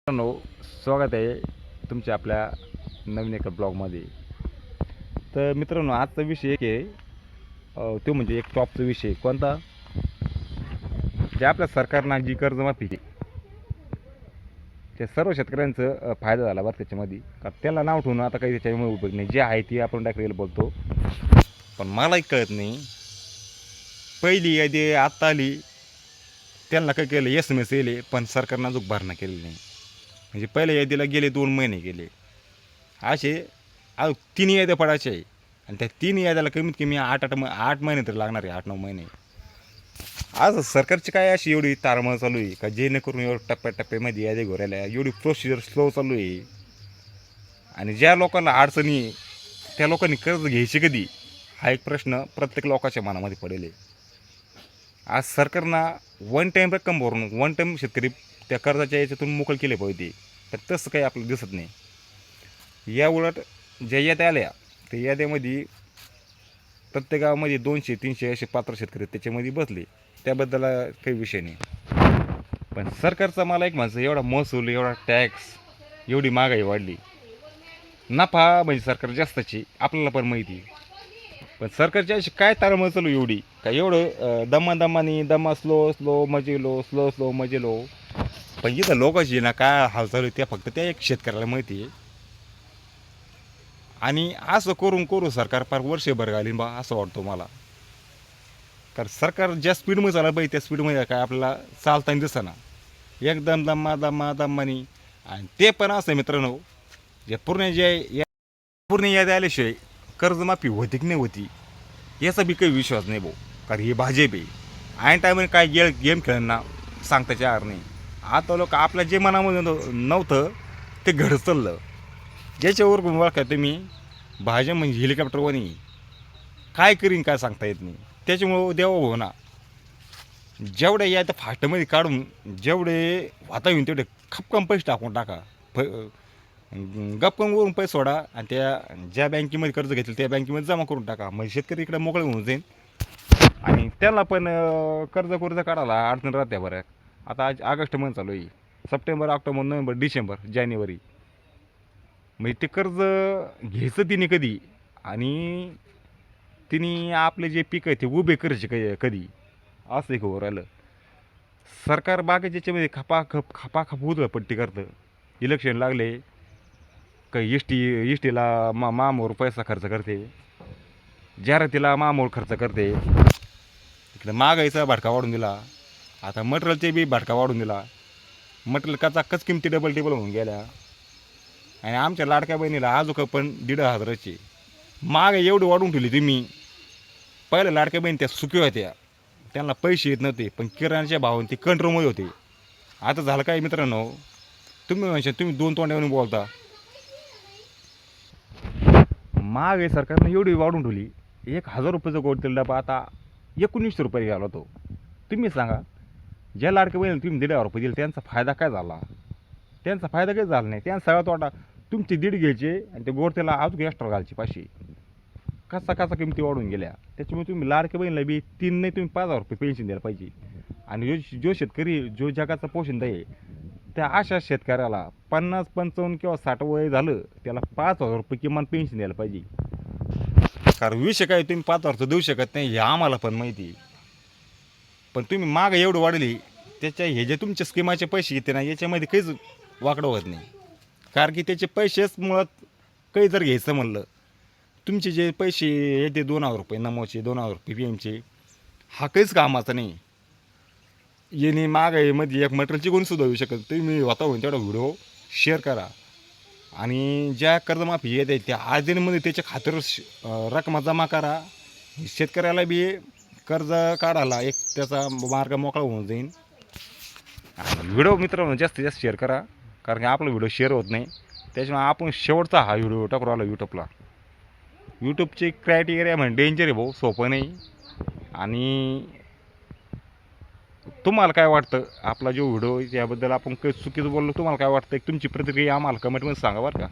मित्रांनो, स्वागत आहे तुमच्या आपल्या नवीन एका ब्लॉगमध्ये. तर मित्रांनो, आजचा विषय एक आहे, तो म्हणजे एक टॉपचा विषय. कोणता? जे आपल्या सरकारनं जी कर्जमाफी केली, ते सर्व शेतकऱ्यांचं फायदा झाला बरं त्याच्यामध्ये. का त्याला नाव ठेवून आता काही त्याच्यामुळे उपयोग नाही. जे आहे ते आपण डायरेक्ट बोलतो. पण मलाही कळत नाही, पहिली यादी आत्ता आली, त्यांना काय केलं, SMS येले, पण सरकारनं अजून भरणा केलेली नाही. म्हणजे पहिल्या यादीला गेले 2 महिने गेले, असे अजून 3 याद्या पडायच्या आहे. आणि त्या 3 याद्याला कमीत कमी 8 महिने तरी लागणार आहे, 8-9 महिने. आज सरकारची काय अशी एवढी तारमळ चालू आहे का जेणेकरून एवढं टप्प्याटप्प्यामध्ये याद्या घोरायला एवढी प्रोसिजर स्लो चालू आहे. आणि ज्या लोकांना अडचणी आहे, त्या लोकांनी कर्ज घ्यायची कधी, हा एक प्रश्न प्रत्येक लोकांच्या मनामध्ये पडेल आहे. आज सरकारनं वन टाईम रक्कम भरून वन टाईम शेतकरी त्या कर्जाच्या याच्यातून मोकळ केले पाहिजे, पण तसं काही आपल्याला दिसत नाही. या उलट ज्या याद्या आल्या त्या याद्यामध्ये प्रत्येकामध्ये 200-300 असे पात्र शेतकरी त्याच्यामध्ये बसले, त्याबद्दल काही विषय नाही. पण सरकारचा मला एक म्हणायचं, एवढा महसूल, एवढा टॅक्स, एवढी महागाई वाढली, नफा म्हणजे सरकार जास्तची आपल्याला पण माहिती. पण सरकारची अशी काय तारमळ चालू एवढी का एवढं दमा स्लो मजे लो. पण इथं लोकांची ना काय हाल चालू आहे, त्या फक्त त्या एक शेतकऱ्याला माहिती आहे. आणि असं करून सरकार फार वर्षभर घालीन बा, असं वाटतं मला. कारण सरकार ज्या स्पीडमध्ये चाललं पाहिजे त्या स्पीडमध्ये काय आपल्याला चालताना दिसना, एकदम दमानी. आणि ते पण असं मित्रांनो, जे पूर्ण यादी आल्याशिवाय कर्जमाफी होती की नाही होती याचा बी काही विश्वास नाही भाऊ. कारण ही भाजप आहे, ऐन टायमाने काय गेम खेळणं सांगता येणार नाही. आता लोक आपल्या जे मनामध्ये नव्हतं ते घडत चाललं. ज्याच्यावर ओळखा तुम्ही, भाजप म्हणजे हेलिकॉप्टरवाणी काय करीन काय सांगता येत नाही. त्याच्यामुळं देवा भाऊ ना, जेवढे या त्या फास्टमध्ये काढून जेवढे वाता येऊन तेवढे खपकन पैसे टाकून टाका. गपकन पैसे सोडा आणि त्या ज्या बँकेमध्ये कर्ज घेतलं त्या बँकेमध्ये जमा करून टाका. म्हणजे शेतकरी इकडे मोकळे होऊन जाईल आणि त्याला पण कर्ज काढायला अडचण राहते बरं. आता आज ऑगस्ट महिना चालू आहे, सप्टेंबर, ऑक्टोबर, नोव्हेंबर, डिसेंबर, जानेवारी, म्हणजे ते कर्ज घ्यायचं तिने कधी आणि तिने आपले जे पीक आहे ते उभे करायचे कधी, असं एक हो राहिलं. सरकार बाकीच्या याच्यामध्ये खपाखप उधळपट्टी करतं. इलेक्शन लागले काही इष्टीला मामूर पैसा खर्च करते, जाहिरातीला मामूल खर्च करते. इकडे महागाईचा भडका वाढून दिला, आता मटेरियलचे बी भडका वाढून दिला. मटेरियल कचाकच किमती डबल टेबल होऊन गेल्या. आणि आमच्या लाडक्या बहिणीला आजोक पण 1,500ची महागाई एवढी वाढून ठेवली तुम्ही. पहिल्या लाडक्या बहिणी त्या सुखी होत्या, त्यांना पैसे येत नव्हते, पण किराणाच्या भावाने ते कंट्रोलमध्ये होते. आता झालं काय मित्रांनो, तुम्ही म्हणशा तुम्ही 2 तोंड्यावरून बोलता. महागाई सरकारने एवढी वाढून ठेवली, 1,000 रुपयाचा गोड तेल डबा आता 1900 रुपये घ्यायला होतो. तुम्ही सांगा, ज्या लाडक्या बहिणीला तुम्ही 1,500 रुपये दिले त्यांचा फायदा काय झाला? त्यांचा फायदा काही झाला नाही. त्यांचा सगळा तोटा. तुमचे 1.5 घ्यायचे आणि ते गोड त्याला अजून एक्स्ट्रा घालचे 500. कसा किमती वाढून गेल्या. त्याच्यामुळे तुम्ही लाडक्या बहिणीला बी 3 नाही तुम्ही 5,000 रुपये पेन्शन द्यायला पाहिजे. आणि जो शेतकरी जो जगाचा पोशिंदा आहे, त्या अशा शेतकऱ्याला 50, 55 किंवा 60 वय झालं त्याला 5,000 रुपये किमान पेन्शन द्यायला पाहिजे. कारण विषय काय, तुम्ही 5,000 देऊ शकत नाही हे आम्हाला पण माहिती. पण तुम्ही माग एवढं वाढली, त्याच्या हे जे तुमच्या स्कीमाचे पैसे येते ना, याच्यामध्ये काहीच वाकडं होत नाही. कारण की त्याचे पैसेच मुळात काही जर घ्यायचं म्हणलं, तुमचे जे पैसे येते 2,000 रुपये नमोचे, 2,000 रुपये PM चे, हा काहीच कामाचा नाही. येणे महागाईमध्ये एक मटेरियलची कोणीसुद्धा येऊ शकत. तुम्ही होता होईन तेवढा व्हिडिओ शेअर करा आणि ज्या कर्जमाफी येत आहे त्या आधीमध्ये त्याच्या खात्यावर रक्कम जमा करा. शेतकऱ्याला बी कर्ज काढायला एक त्याचा मार्ग मोकळा होऊन जाईल. व्हिडिओ मित्रांनो जास्तीत जास्त शेअर करा, कारण की आपला व्हिडिओ शेअर होत नाही. त्याच्यामुळे आपण शेवटचा हा व्हिडिओ टाकू आला यूट्यूबला. यूट्यूबची क्रायटेरिया म्हणजे डेंजर आहे भाऊ, सोपं नाही. आणि तुम्हाला काय वाटतं आपला जो व्हिडिओ याबद्दल आपण काही चुकीचं बोललो, तुम्हाला काय वाटतं तुमची प्रतिक्रिया आम्हाला कमेंटमध्ये सांगा बरं का.